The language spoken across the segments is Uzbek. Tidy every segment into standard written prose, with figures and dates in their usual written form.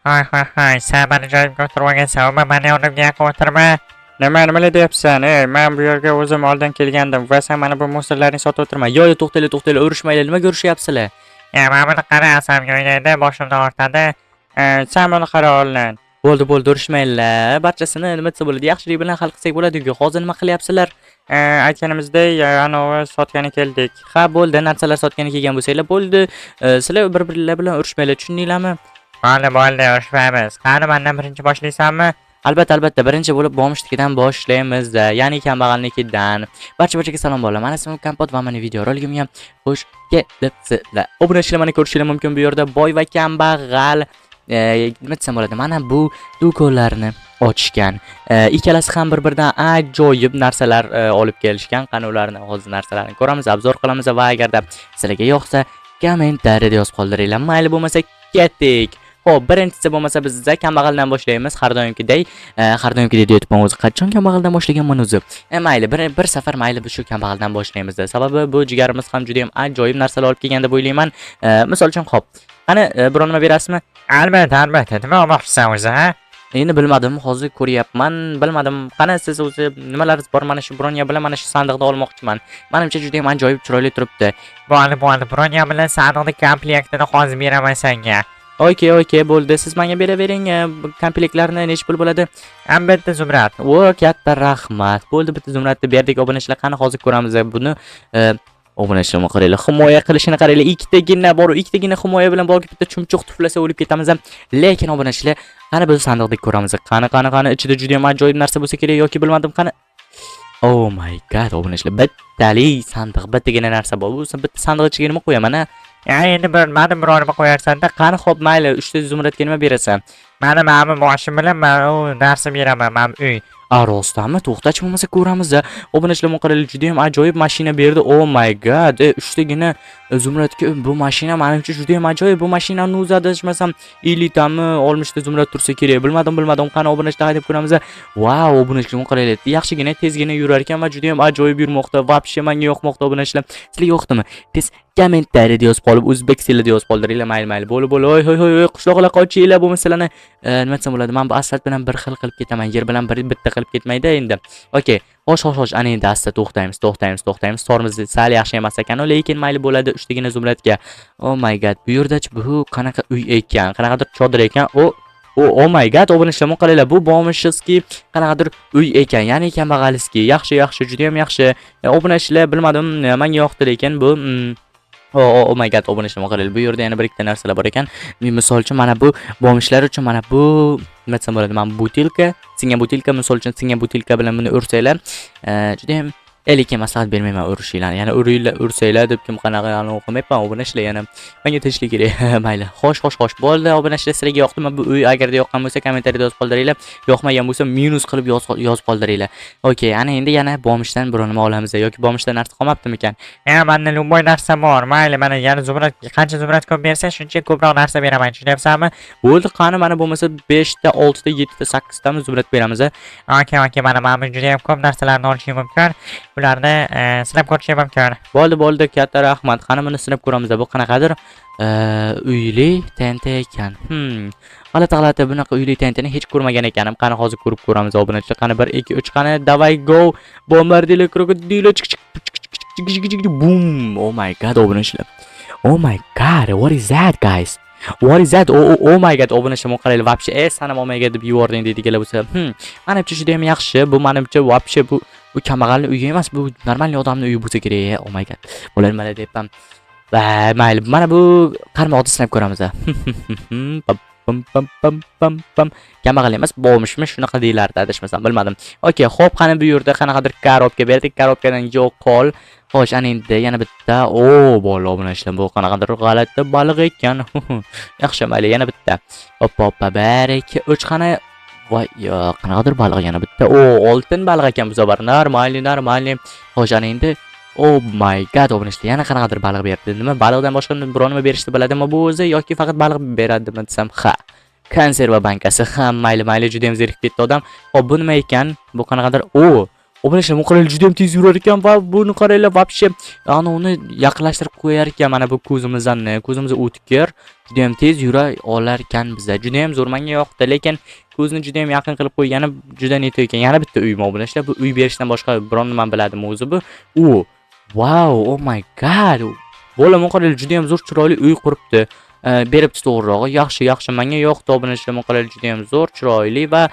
Hay, sen beni joyimga o'tirib olgansan, meni yonimga yaqin o'tirma. Nima deyapsan? Men bu yerga o'zim oldin kelgandim va sen mana bu musorlarni sotib o'tirma. Yo, to'xtanglar, urushmaylar. Nimaga urushyapsizlar? Mana buni qara, asamga o'ynaydi, boshimni og'ritadi. Sen buni qara olin. Bo'ldi, urushmaylar. Barchasini nima desa bo'ladi? Yaxshilik bilan hal qilsak bo'ladi-ku. Hozir nima qilyapsizlar? Aytganimizdek, anavi sotgani keldik. Ha, bo'ldi, narsalar sotgani kelgan bo'lsanglar, bo'ldi. Sizlar bir-birlar bilan urushmaylar, tushundinglarmi? Bo'ldi, urushmaymiz. Qani, mendan birinchi boshlaysanmi? Albatta, birinchi bo'lib bomishnikidan boshlaymiz. Ya'ni kambag'alnikidan. Barchaga salom bolalar. Mana sizning Kompot va meni video roligimga xush kelibsizlar. Obunachlar meni ko'rishingiz mumkin bu yerda boy va kambag'al nima desam bo'ladi? Mana bu do'konlarni ochgan. Ikkalasi ham bir-biridan ajoyib narsalar olib kelishgan. Qani ularni hozir narsalarni ko'ramiz, obzor qilamiz va agarda sizlarga yoqsa, kommentariyada yozib qoldiringlar. Mayli bo'lmasa ketdik. Xo'p, birinchisi bo'lmasa bizda kambag'aldan boshlaymiz. Har doimgidek deyapman o'zi. Qachon kambag'aldan boshlaganman o'zi? Mayli, bir safar mayli biz shu kambag'aldan boshlaymiz. Sababi bu jigarimiz ham juda ham ajoyib narsalar olib kelgan deb o'ylayman. Misol uchun, xo'p. Qani, biron nima berasizmi? Albatta, nima olmoqchisan o'zi, ha? Endi bilmadim, hozir ko'ryapman. Bilmadim. Qani, siz o'zi nimalaringiz bor? Mana shu bronya bilan mana shu sandiqda olmoqchiman. Menimcha juda ham ajoyib chiroyli turibdi. Bo'ldi, bronya bilan sandiqni komplektini hozir beraman senga. Okey, bo'ldi. Siz menga beravering. Komplektlarni nech pul bo'ladi? Bitta zumrad. Katta rahmat. Bo'ldi, bitta zumradni berdik. Obunachilar, qani hozir ko'ramiz buni. Obunachilarni qaranglar. Himoya qilishini qaranglar. Ikkitagina bor, ikkitagina himoya bilan borib bitta chumchuq tuflasa o'lib ketamiz ham. Lekin obunachilar, qani biz sandiqni ko'ramiz. Qani, ichida juda ham ajoyib narsa bo'lsa kerak yoki bilmadim, qani. Oh my god, obunachilar, bittali sandiq, bittagina narsa bor. Bu bitta sandiq ichiga nima qo'yaman, ha? Endi bilmadim, biror nima qo'yarsanda. Qani, xo'p, mayli, 3 ta zumradga nima berasan? Mana boshim bilan men u narsa beraman, men uy. Rostami? To'xtachi bo'lmasa ko'ramiz. Obunachilar, qaranglar, juda ham ajoyib mashina berdi. Oh my god, 3 tagina zumradga bu mashina menimcha juda ham ajoyib. Bu mashinani o'zida ishmasam 50 tami 60 ta zumrad tursa kerak. Bilmadim. Qani, obunachilar, haydab ko'ramiz. Wow, obunachilar, qaranglar, yaxshigina tezgina yurar ekan va juda ham ajoyib yurmoqda. Vobshe menga yoqmoqda obunachilar. Sizlarga yoqdimi? Tez kommentariyada yozib qolib, o'zbek tilida yozib qoldiringlar. Mayli, bo'ldi. Hoy, qishloqlar qochinglar, bu masalani nima desam bo'ladi? Men bu asfalt bilan bir xil qilib ketaman. Yer bilan bitta qilib ketmaydi endi. Okey. Xo'sh, ana endi asta to'xtaymiz. Tormiz sal yaxshi emas ekan, lekin mayli bo'ladi. 3 tagina zumradga. Oh my god, bu yerda-chi bu qanaqa uy ekan? Qanaqadir chodir ekan. Oh my god, obunachilar, qaranglar, bu bomishski qanaqadir uy ekan. Ya'ni kambag'aliski. Yaxshi, juda ham yaxshi. Obunachilar, bilmadim, menga yoqdi, lekin bu Oh my god, obunachilar, qaranglar, bu yerda yana bir ikkita narsalar bor ekan. Misol uchun mana bu bomishlar uchun mana bu nima desam bo'ladi? Mana butilka, singan butilka, misol uchun singan butilka bilan buni ursanglar, juda ham lekin maslahat bermayman urishinglarni. Yana ursanglar deb kim qanaqa o'qimayapman. Obunachilar, yana menga tinchlik kerak. Mayli. Xo'sh. Bo'ldi, obunachilar, sizlarga yoqdimi bu uy? Agarda yoqqan bo'lsa, kommentariyada yozib qoldiringlar. Yoqmagan bo'lsa, minus qilib yozib qoldiringlar. Okey, ana endi yana bomishdan biror nima olamiz yoki bomishdan narsa qolmabdimikan? Menda lumboy narsa bor. Mayli, mana yana zumrad, qancha zumrad ko'p bersa, shuncha ko'proq narsa beraman, tushunyapsanmi? Bo'ldi, qani, mana bo'lmasa 5 ta, 6 ta, 7 ta, 8 ta zumrad beramiz. Okey, mana men juda ham ko'p narsalarni olishim mumkin. Ularni sinab ko'rishim mumkin. Bo'ldi, katta rahmat. Qani, buni sinab ko'ramiz. Bu qanaqadir uyli tenta ekan. G'alati bunaqa uyli tentani hech ko'rmagan ekanim. Qani, hozir ko'rib ko'ramiz obunachilar. Qani, 1 2 3, qani, davay go. Bombardilo krokodilo boom. Oh my god, obunachilar. Oh my god, what is that, guys? What is that? Oh my god, obunachilar, qaranglar, vobshe sanam olmayga deb yubording deydiganlar bo'lsa, menimcha juda ham yaxshi. Bu menimcha vobshe bu kambag'alning uyi emas, bu normal odamning uyi bo'lsa kerak. Oh my god. Bo'ladi, mana deyapman. Mayli, mana bu qarmoqni sinab ko'ramiz. Kambag'al emas, bomishmi, shunaqa deyilardi, adashmasam, bilmadim. Okey, xo'p, qani bu yerda qanaqadir korobka berdik. Korobkadan yo'q qol. Xo'sh, ana endi yana bitta. Bola, obunachilar, bu qanaqadir g'alati baliq ekan. Yaxshi, mayli, yana bitta. Hop, 1 2 3, qani. Voy, yo'q, qanaqadir baliq yana bitta. Oltin baliq ekan bu safar. Normal. Xo'sh, ana endi oh my god, obunachilar, yana qanaqadir baliq berdi. Nima, baliqdan boshqa biror nima berishni biladimi bu o'zi yoki faqat baliq beradimi desam? Ha. Konserva bankasi. Ha, mayli, juda ham zerikib ketdi odam. Xo'p, bu nima ekan? Bu qanaqadir Obunachilar bu qaranglar juda ham tez yurar ekan va buni qaranglar вообще ana uni yaqinlashtirib qo'yar ekan mana bu ko'zimiz o'tkir juda ham tez yura olar ekan bizda. Juda ham zo'r menga yoqdi, lekin ko'zni juda ham yaqin qilib qo'ygani juda neto ekan. Yana bitta uy obunachilar. Bu uy berishdan boshqa biron nima biladimi o'zi bu? Wow, oh my god. Bola bu qaranglar juda ham zo'r chiroyli uy quribdi. Beribdi to'g'rirog'i. Yaxshi, menga yoqdi obunachilar. Bu qaranglar juda ham zo'r, chiroyli va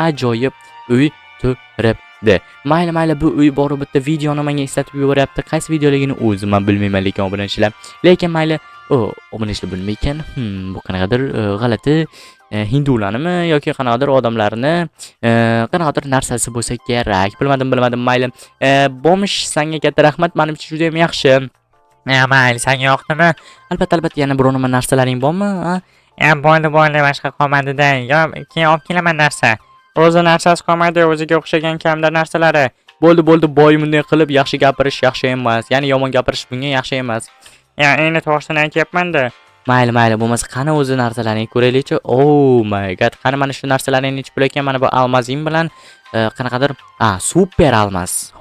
ajoyib uy turibdi. Mayli bu uy bor bitta videoni menga eslatib yuboryapti. Qaysi videoligini o'zim ham bilmayman lekin obunachilar. Lekin mayli, obunachilar bilmaykan. Bu qanaqadir g'alati hindularnimi yoki qanaqadir odamlarni qanaqadir narsasi bo'lsa kerak. Bilmadim, mayli. Bomish senga katta rahmat. Menimcha juda ham yaxshi. Mayli, senga yoqdimi? Albatta, yana biror nima narsalaring bormi? Bo'ldi, boshqa qolmadi-da. Yo, keyin olib kelaman narsa. O'zi narsasi qolmaydi, o'ziga o'xshagan kamda narsalari. Bo'ldi, boy bunday qilib yaxshi gapirish yaxshi emas. Ya'ni yomon gapirish bunga yaxshi emas. Endi to'g'risini aytyapman-da. Mayli, bo'lmasa qani o'zi narsalaringni ko'raylik-chi. Oh my god, qani mana shu narsalaring nechib bo'lar ekan? Mana bu almazing bilan qanaqadir, super almaz.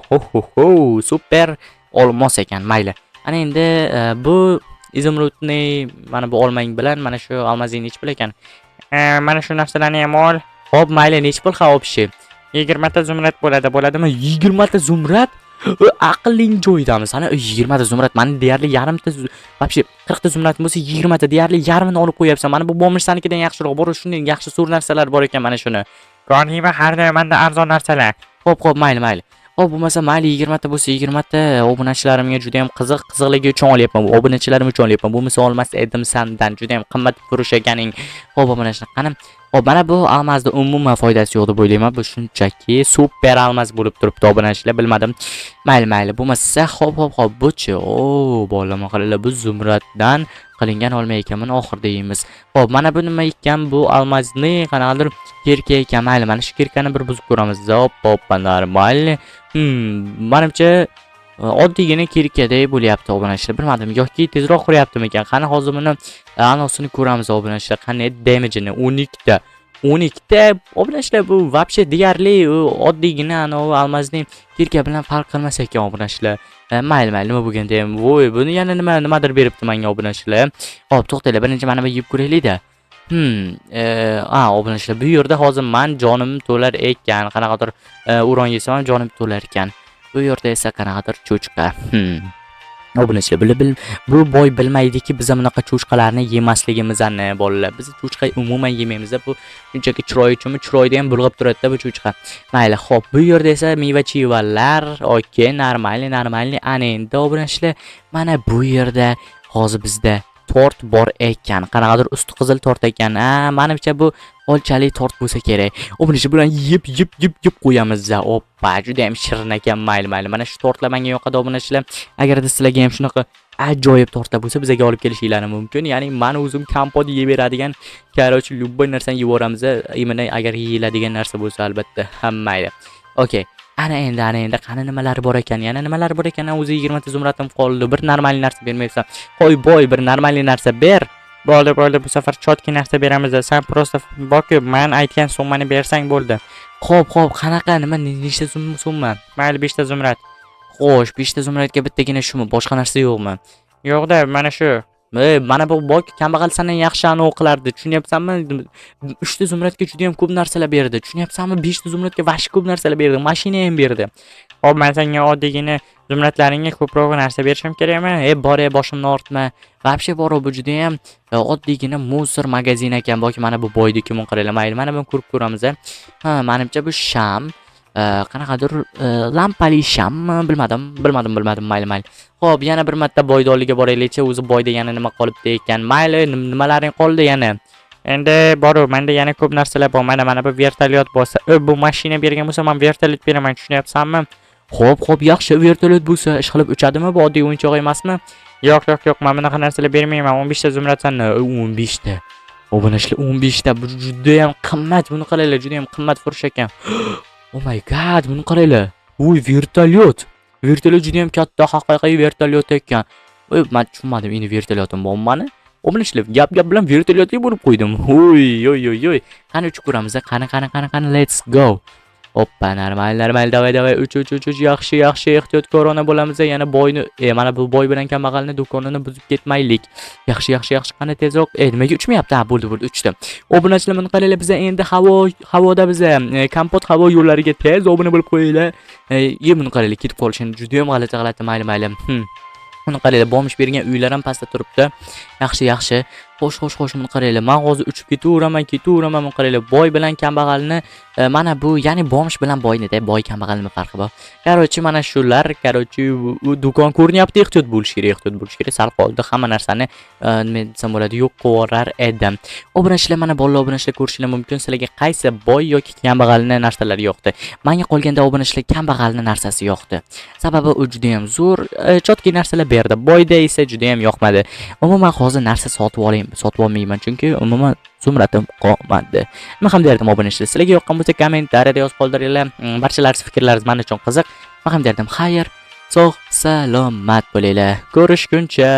Super olmos ekan. Mayli. Ana endi bu izumrudni mana bu olmang bilan mana shu almazing nechib bo'lar ekan? Mana shu narsalarni ham ol. Hop, mayli, nechib pul xavobshi? 20 ta zumrad bo'ladimi? 20 ta zumrad? Aqling joyidami? Sana 20 ta zumrad, meni deyarli yarimta, вообще 40 ta zumrad bo'lsa 20 ta deyarli yarmini olib qo'yapsan. Mana bu bomish sanikidan yaxshiroq bor, shunday yaxshi zo'r narsalar bor ekan mana shuni. G'animat har doim menda arzon narsalar. Xo'p, mayli. Bo'lmasa mayli 20 ta bo'lsa 20 ta obunachilarimga juda ham qiziqligi uchun olyapman. Obunachilarim uchun olyapman. Bo'lmasa olmas edim sendan. Juda ham qimmat furush ekaning. Xo'p, obunachilar qani. Mana bu almazda umuman foydasi yo'q deb o'ylayman. Bu shunchaki super almaz bo'lib turibdi obunachilar, bilmadim. Mayli. Bo'lmasa xo'p, buchi. Bolama qaranglar, bu zumraddan qilingan olma ekanman oxirida yeymiz. Xo'p, mana bu nima ekan? Bu almazni qanaqadir kirka ekan. Mayli, mana shu kirkani bir buzib ko'ramiz. Hop, normal. Menimcha oddiygina kirkadek bo'lyapti obunachilar. Bilmadim, yoki tezroq quryaptimi ekan. Qani hozir buni anosini ko'ramiz obunachilar. Qani damage-ni 12 ta. Obunachilar bu вообще deyarli oddiygina almazning kirka bilan farq qilmas ekan obunachilar. Mayli, nima bo'lganda ham, buni yana nimadir beribdi menga obunachilar. Xo'p, to'xtanglar, birinchi mana bu yeb ko'raylik-da. Obunachilar, bu yerda hozir men jonim to'lar ekan. Qanaqadir uron yesam ham jonim to'lar ekan. Bu yerda esa qanaqadir cho'chqa. Obunachilar, bu boy bilmaydiki biz bunaqa cho'chqalarni yemasligimizni, bolalar. Biz cho'chqa umuman yemaymiz. Bu shunchaki chiroy uchunmi, chiroyda ham bulg'ab turadi-da bu cho'chqa. Mayli, xo'p, bu yerda esa meva-chevalar, okey, normal. Ana endi obunachilar, mana bu yerda hozir bizda tort bor ekan. Qanaqadir usti qizil tort ekan. Menimcha bu olchali tort bo'lsa kerak. Obunachilar bilan yeb qo'yamiz. Oppa, juda ham shirin ekan. Mayli. Mana shu tortlar menga yoqadi obunachilar. Agarda sizlarga ham shunaqa ajoyib tortlar bo'lsa, bizga olib kelishingiz mumkin. Ya'ni men o'zim kompot yeb beradigan, короче, любой narsani yevoramiz. Imini agar yeyiladigan narsa bo'lsa, albatta. Mayli. Okay. Ana endi qani nimalar bor ekan? Yana nimalar bor ekan? O'zi 20 ta zumratim qoldi. Bir normal narsa bermaysan. Qo'y boy, bir normal narsa ber. Bo'ldi, bu safar chotki narsa beramiz. Sen prosta boqib, men aytgan summani bersang bo'ldi. Xo'p, qanaqa nima nechta summa? Mayli 5 ta zumrad. Xo'sh, 5 ta zumradga bittagina shumi, boshqa narsa yo'qmi? Yo'q-da, mana shu. Mana bu boy kambag'al sandan yaxshi qilardi. Tushunyapsanmi? 3 ta zumradga juda ham ko'p narsalar berdi. Tushunyapsanmi? 5 ta zumradga vash ko'p narsalar berdi. Mashina ham berdi. Xo'p, men senga oddiygina zumradlaringga ko'proq narsa berishim kerakmi? Bor, boshimni ortma. Вообще bor, bu juda ham oddiygina musor magazin ekan. Boki mana bu boydiki mun qaranglar. Mayli, mana buni ko'rib ko'ramiz. Menimcha bu sham. Qanaqadir lampali sham, bilmadim. Mayli. Xo'p, yana bir marta boydonligiga boraylik-chi. O'zi boyda yana nima qolibdi ekan? Mayli, nimalaring qoldi yana? Endi menda yana ko'p narsalar bor. Mana bu vertolyot bo'lsa, bu mashina bergan bo'lsa, men vertolyot beraman, tushunyapsanmi? Xo'p, yaxshi, vertolyot bo'lsa ish qilib uchadimi? Bu oddiy o'yinchoq emasmi? Yo'q, men bunaqa narsalar bermayman. 15 ta zumradsanni. 15 ta. Obunachilar, 15 ta. Bu juda ham qimmat. Buni qaranglar, juda ham qimmat furush ekan. Oh my god, buni qaranglar. Vertolyot. Vertolyot juda ham katta, haqiqiy vertolyot ekan. Men tushunmadim, endi vertolyotim bormi meni? Obunachilar, gap bilan vertolyotga bo'lib qo'ydim. Oy. Qani uchib ko'ramiz? Qani, let's go. Hoppa, normal, davay, uch, yaxshi, ehtiyotkor bo'lamiz. Yana boyni, mana bu boy bilan kambag'alni do'konini buzib ketmaylik. Yaxshi, qani tezroq. Nimaga uchmayapti? Ha, bo'ldi, uchdi. Obunachilar, buni qaranglar, biz endi havoda biz kompot havo yo'llariga tez obuna bo'lib qo'yinglar. Buni qaranglar, ketib qolishini juda ham g'alati, mayli. Buni qaranglar, bomsh bergan uylar ham pastda turibdi. Yaxshi. Xo'sh, buni qaranglar. Men hozir uchib ketaveraman. Buni qaranglar, boy bilan kambag'alni mana bu, ya'ni bomsh bilan boyni-da, boy kambag'alning farqi bor. Qarochi, mana shular, u do'kon ko'rinyapti, ehtiyot bo'lish kerak. Sal qoldi, hamma narsani nima desam bo'ladi, yo'q qo'rar edim. Obunachilar, mana bolalar obunachilar ko'rishinglar mumkin. Sizlarga qaysi boy yoki kambag'alning narsalari yoqdi? Menga qolganda obunachilar kambag'alning narsasi yoqdi. Sababi u juda ham zo'r, chotki narsalar berdi. Boyda esa juda ham yoqmadi. Umuman hozir narsa sotib olmayman, chunki umuman Zumratim qolmadi. Nima ham derdim obunachilar? Sizlarga yoqqan bo'lsa kommentariyada yozib qoldiringlar. Barchalaringiz fikrlaringiz men uchun qiziq. Men ham derdim, xayr, sog', salomat bo'linglar. Ko'rishguncha.